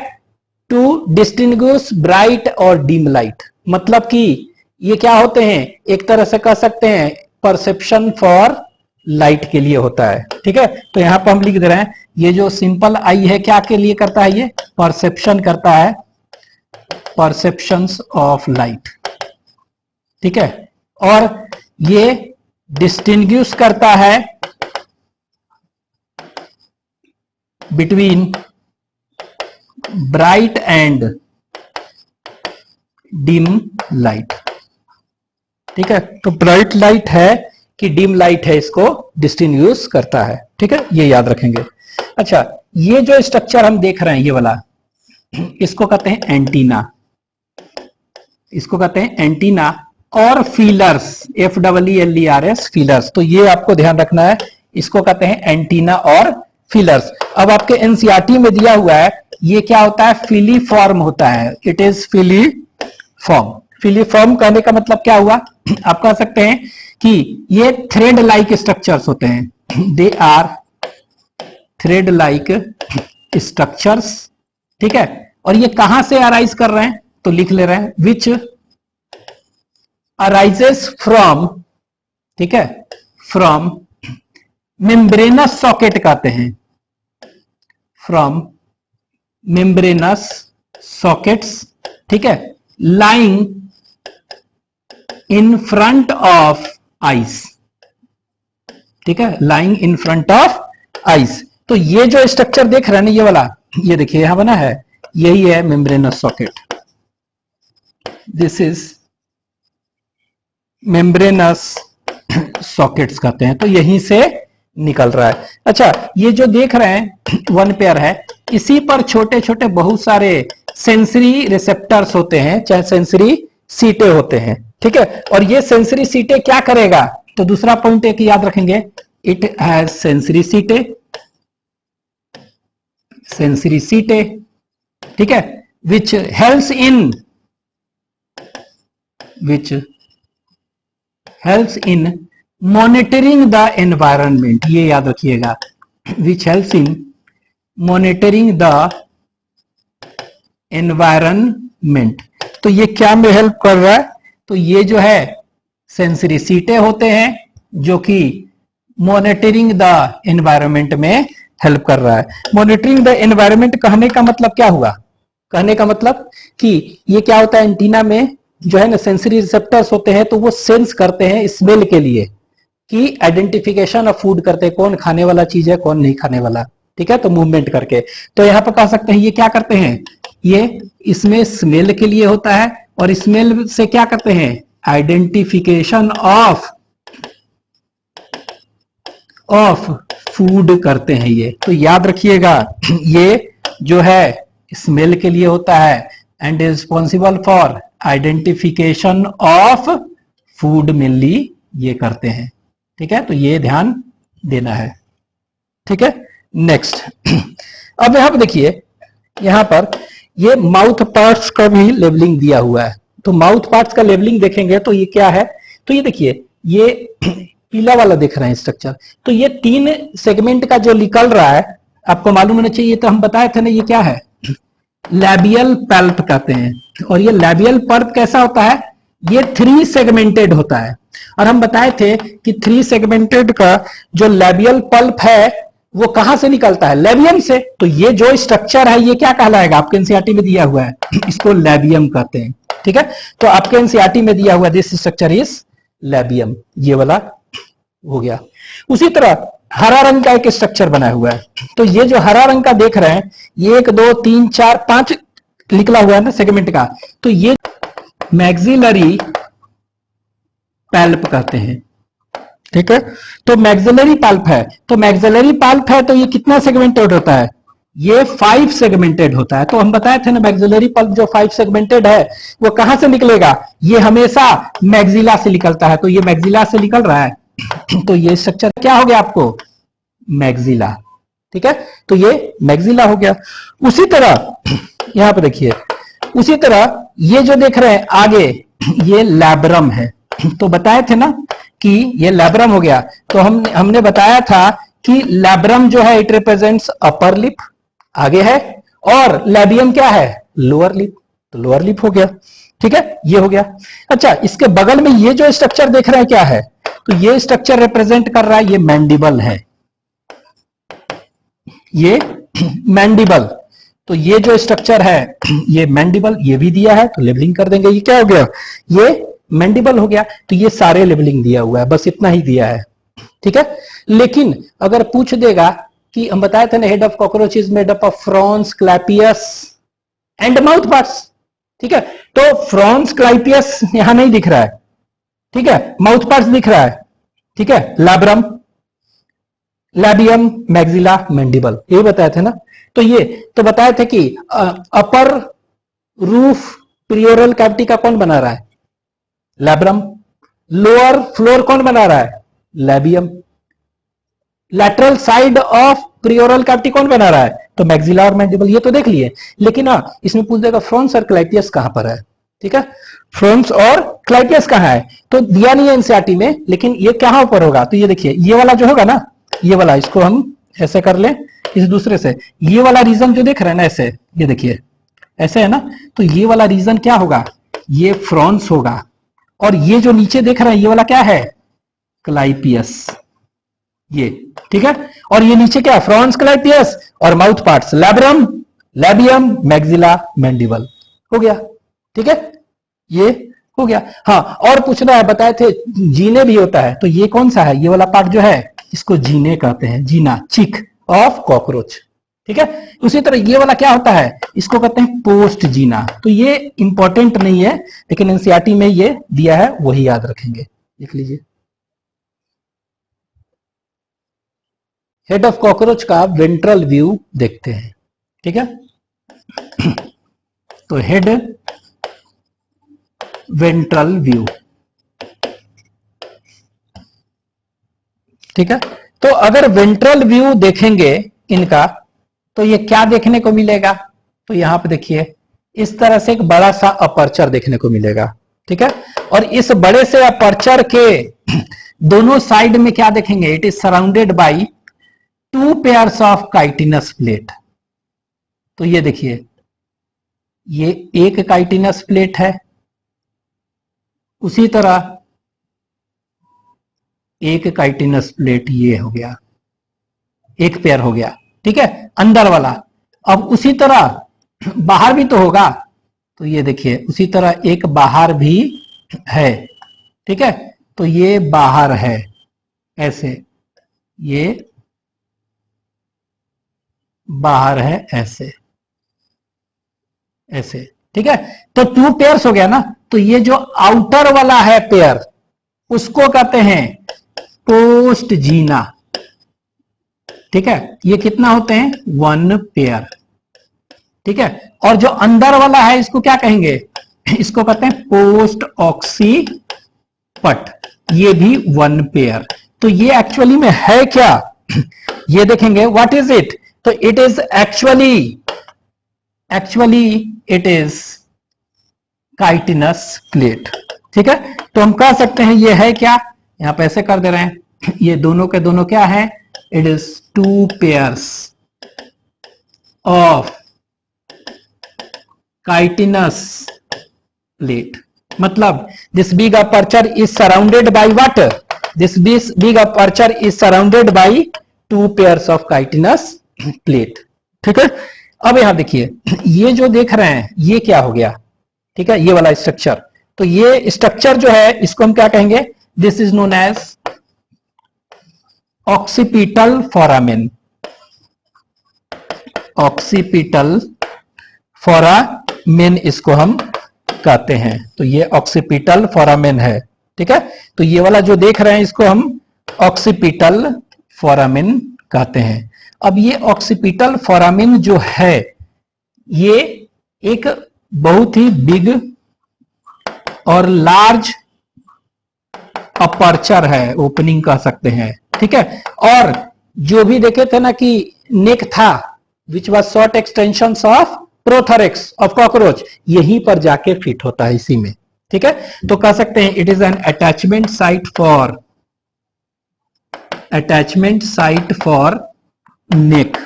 टू डिस्टिंग्विश ब्राइट और डिम लाइट। मतलब कि ये क्या होते हैं, एक तरह से कह सकते हैं परसेप्शन फॉर लाइट के लिए होता है। ठीक है, तो यहां पर हम लिख दे रहे हैं ये जो सिंपल आई है क्या के लिए करता है, ये परसेप्शन करता है, परसेप्शंस ऑफ लाइट। ठीक है, और ये डिस्टिंग्विश करता है between bright and dim light. ठीक है, तो ब्राइट लाइट है कि डिम लाइट है, इसको डिस्टिंग्विश करता है। ठीक है, ये याद रखेंगे। अच्छा, ये जो स्ट्रक्चर हम देख रहे हैं, ये वाला, इसको कहते हैं एंटीना। इसको कहते हैं एंटीना और फीलर्स, FEELERS, फीलर्स। तो ये आपको ध्यान रखना है, इसको कहते हैं एंटीना और फीलर्स। अब आपके एनसीईआरटी में दिया हुआ है, ये क्या होता है, फिलीफॉर्म होता है। It is filiform. फिलीफॉर्म कहने का मतलब क्या हुआ, आप कह सकते हैं कि ये थ्रेड लाइक स्ट्रक्चर्स होते हैं। They are thread like structures. ठीक है, और ये कहां से अराइज कर रहे हैं, तो लिख ले रहे हैं, विच अराइजेस फ्रॉम, ठीक है, फ्रॉम मेम्ब्रेनस सॉकेट कहते हैं, फ्रॉम मेम्ब्रेनस सॉकेट्स। ठीक है, lying in front of ice. ठीक है, lying in front of ice. तो ये जो स्ट्रक्चर देख रहे हैं ना, ये वाला, ये देखिए यहां बना है, यही है membranes socket. This is membranes sockets कहते हैं। तो यहीं से निकल रहा है। अच्छा, ये जो देख रहे हैं वन पेयर है, इसी पर छोटे छोटे बहुत सारे सेंसरी रिसेप्टर्स होते हैं, चाहे सेंसरी सीटें होते हैं। ठीक है, और ये सेंसरी सीटें क्या करेगा, तो दूसरा पॉइंट एक याद रखेंगे, इट हैज सेंसरी सीटें, सेंसरी सीटें। ठीक है, विच helps in, which helps in monitoring the environment. ये याद रखिएगा, विच helps in monitoring the environment. तो ये क्या में हेल्प कर रहा है, तो ये जो है सेंसरी सीटें होते हैं जो कि मॉनिटरिंग द एनवायरनमेंट में हेल्प कर रहा है। मॉनिटरिंग द एनवायरनमेंट कहने का मतलब क्या हुआ, कहने का मतलब कि ये क्या होता है, एंटीना में जो है ना सेंसरी रिसेप्टर्स होते हैं, तो वो सेंस करते हैं स्मेल के लिए, कि आइडेंटिफिकेशन ऑफ फूड करते हैं, कौन खाने वाला चीज है कौन नहीं खाने वाला। ठीक है, तो मूवमेंट करके, तो यहां पर कह सकते हैं ये क्या करते हैं, ये इसमें स्मेल के लिए होता है, और स्मेल से क्या करते हैं, आइडेंटिफिकेशन ऑफ फूड करते हैं ये। तो याद रखिएगा, ये जो है स्मेल के लिए होता है and is responsible for identification of food, mainly ये करते हैं। ठीक है, तो ये ध्यान देना है। ठीक है, नेक्स्ट। अब यहां पर देखिए, यहां पर ये माउथ पार्ट्स का भी लेबलिंग दिया हुआ है। तो माउथ पार्ट्स का लेबलिंग देखेंगे तो ये क्या है, तो ये देखिए, ये पीला वाला देख रहे हैं स्ट्रक्चर, तो ये 3 सेगमेंट का जो निकल रहा है, आपको मालूम होना चाहिए, तो हम बताए थे ना, ये क्या है, लैबियल पल्प कहते हैं। और ये लैबियल पल्प कैसा होता है, ये 3 सेगमेंटेड होता है। और हम बताए थे कि 3 सेगमेंटेड का जो लैबियल पल्प है वो कहां से निकलता है, लैबियम से। तो ये जो स्ट्रक्चर है ये क्या कहलाएगा, आपके एनसीईआरटी में दिया हुआ है, इसको लैबियम कहते हैं। ठीक है, तो आपके एनसीईआरटी में दिया हुआ दिस स्ट्रक्चर इज लैबियम, ये वाला हो गया। उसी तरह हरा रंग का एक स्ट्रक्चर बना हुआ है, तो ये जो हरा रंग का देख रहे हैं, ये 1 2 3 4 5 निकला हुआ है ना सेगमेंट का, तो ये मैक्सिलरी पल्प कहते हैं। ठीक है, तो मैक्सिलरी पल्प है, तो मैक्सिलरी पल्प है तो ये कितना सेगमेंटेड होता है, ये 5 सेगमेंटेड होता है। तो हम बताए थे ना, मैक्सिलरी पल्प जो 5 सेगमेंटेड है वो कहां से निकलेगा, ये हमेशा मैक्सिला से निकलता है, तो ये मैक्सिला से निकल रहा है। तो ये स्ट्रक्चर क्या हो गया आपको, मैक्सिला। ठीक है, तो ये मैक्सिला हो गया। उसी तरह यहां पर देखिए, उसी तरह ये जो देख रहे हैं आगे, ये लैब्रम है। तो बताए थे ना कि ये लैब्रम हो गया, तो हमने बताया था कि लैब्रम जो है इट रिप्रेजेंट्स अपर लिप, आगे है, और लैबियम क्या है, लोअर लिप, तो लोअर लिप हो गया। ठीक है, ये हो गया। अच्छा, इसके बगल में ये जो स्ट्रक्चर देख रहे हैं क्या है, तो ये स्ट्रक्चर रिप्रेजेंट कर रहा है, ये मैंडिबल है, ये मैंडिबल। तो ये जो स्ट्रक्चर है ये मैंडिबल, ये भी दिया है, तो लेबलिंग कर देंगे, ये क्या हो गया, ये मैंडिबल हो गया। तो ये सारे लेबलिंग दिया हुआ है, बस इतना ही दिया है, ठीक है। लेकिन अगर पूछ देगा कि हम बताए थे ना, head of cockroach is made up of frons, clypeus and mouth parts, ठीक है। तो फ्रॉन्स क्लैपियस यहां नहीं दिख रहा है, ठीक है, माउथ पार्ट्स दिख रहा है, ठीक है, लैब्रम, लैबियम, मैक्सिला, मैंडिबल, ये बताए थे ना। तो ये तो बताए थे कि अपर रूफ प्रियोरल कैविटी का कौन बना रहा है, लैब्रम। लोअर फ्लोर कौन बना रहा है, labium. Lateral side of preoral cavity कौन बना रहा है, तो मैक्सिला और मैंडिबल, ये तो देख लिए। लेकिन इसमें पूछ देगा फ्रॉन्स और क्लैपियस कहां पर है, ठीक है, फ्रॉन्स और क्लैपियस कहां है, तो दिया नहीं है एनसीईआरटी में, लेकिन ये कहां पर होगा, तो ये देखिए, ये वाला जो होगा ना, ये वाला, इसको हम ऐसे कर लें इस दूसरे से, ये वाला रीजन जो देख रहे हैं ना ऐसे, ये देखिए ऐसे है ना, तो ये वाला रीजन क्या होगा, ये फ्रॉन्स होगा। और ये जो नीचे देख रहे हैं ये वाला क्या है, क्लाइपियस, ये, ठीक है। और ये नीचे क्या है, फ्रॉन्स, क्लाइपियस और mouth parts, labrum, लैबियम, maxilla, mandible, हो गया, ठीक है, ये हो गया। हाँ, और पूछना है, बताए थे जीने भी होता है, तो ये कौन सा है, ये वाला पार्ट जो है इसको जीने कहते हैं, जीना, चिक ऑफ कॉकरोच, ठीक है। उसी तरह ये वाला क्या होता है, इसको कहते हैं पोस्ट जीना। तो ये इंपॉर्टेंट नहीं है, लेकिन एनसीईआरटी में ये दिया है, वही याद रखेंगे, लिख लीजिए। हेड ऑफ कॉकरोच का वेंट्रल व्यू देखते हैं, ठीक है। तो हेड वेंट्रल व्यू, ठीक है। तो अगर वेंट्रल व्यू देखेंगे इनका, तो ये क्या देखने को मिलेगा, तो यहां पे देखिए इस तरह से एक बड़ा सा अपर्चर देखने को मिलेगा, ठीक है। और इस बड़े से अपर्चर के दोनों साइड में क्या देखेंगे, it is surrounded by 2 pairs of chitinous plate. तो ये देखिए, ये एक काइटिनस प्लेट है, उसी तरह एक काइटिनस प्लेट ये हो गया, एक पेयर हो गया, ठीक है, अंदर वाला। अब उसी तरह बाहर भी तो होगा, तो ये देखिए उसी तरह एक बाहर भी है, ठीक है। तो ये बाहर है ऐसे, ये बाहर है ऐसे, ऐसे, ठीक है। तो 2 पेयर्स हो गया ना। तो ये जो आउटर वाला है पेयर, उसको कहते हैं पोस्ट जीना, ठीक है। ये कितना होते हैं, 1 पेयर, ठीक है। और जो अंदर वाला है इसको क्या कहेंगे, इसको कहते हैं पोस्ट ऑक्सीपट, ये भी 1 पेयर। तो ये एक्चुअली में है क्या, ये देखेंगे, व्हाट इज इट, तो it is actually it is chitinous plate, ठीक है। तो हम कह सकते हैं ये है क्या, यहां पे ऐसे कर दे रहे हैं, ये दोनों के दोनों क्या है, it is 2 pairs of chitinous plate. मतलब this big aperture is surrounded by what, this big aperture is surrounded by 2 pairs of chitinous plate, ठीक है। अब यहां देखिए, ये जो देख रहे हैं ये क्या हो गया, ठीक है, ये वाला स्ट्रक्चर। तो ये स्ट्रक्चर जो है इसको हम क्या कहेंगे, this is known as occipital foramen, occipital foramen इसको हम कहते हैं। तो ये ऑक्सीपिटल फोरामेन है, ठीक है। तो ये वाला जो देख रहे हैं इसको हम ऑक्सीपिटल फोरामेन कहते हैं। अब ये ऑक्सीपिटल फोरामेन जो है, ये एक बहुत ही बिग और लार्ज अपर्चर है, ओपनिंग कह सकते हैं, ठीक है। और जो भी देखे थे ना कि नेक था, which was short extension of prothorax of cockroach, यहीं पर जाके फिट होता है इसी में, ठीक है। तो कह सकते हैं it is an attachment site for neck,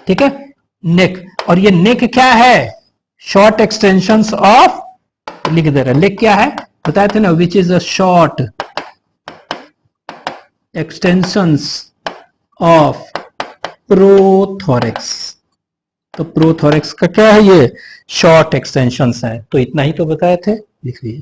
ठीक है, नेक। और ये नेक क्या है, शॉर्ट एक्सटेंशंस ऑफ, लिख दे रहे, नेक क्या है बताए थे ना, which is a short extensions of prothorax. तो प्रोथोरेक्स का क्या है, ये शॉर्ट एक्सटेंशंस है। तो इतना ही तो बताए थे, लिख लीजिए।